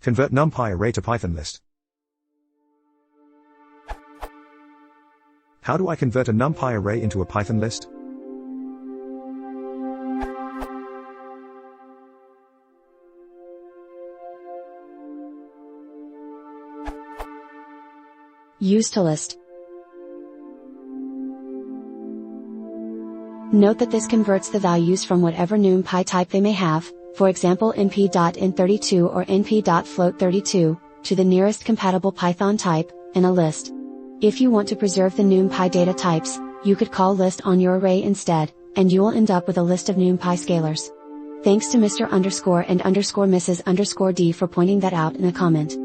Convert numpy array to Python list. How do I convert a numpy array into a Python list? Use toList. Note that this converts the values from whatever numpy type they may have, for example np.int32 or np.float32, to the nearest compatible Python type, in a list. If you want to preserve the numpy data types, you could call list on your array instead, and you will end up with a list of numpy scalars. Thanks to Mr. _ and _Mrs. _D for pointing that out in a comment.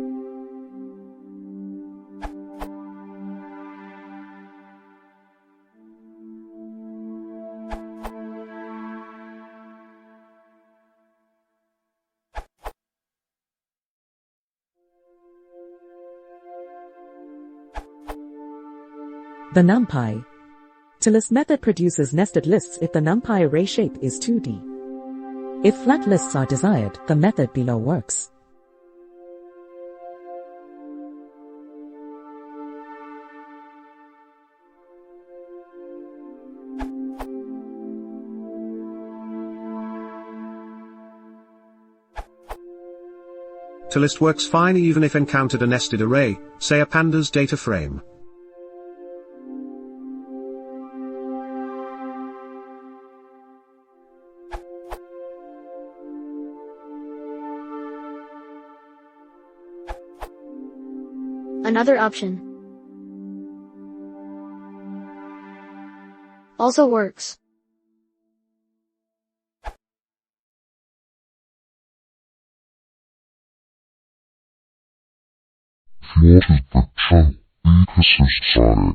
The numpy toList method produces nested lists if the numpy array shape is 2D. If flat lists are desired, the method below works. toList works fine even if encountered a nested array, say a pandas data frame. Another option also works. What is the chunk? Because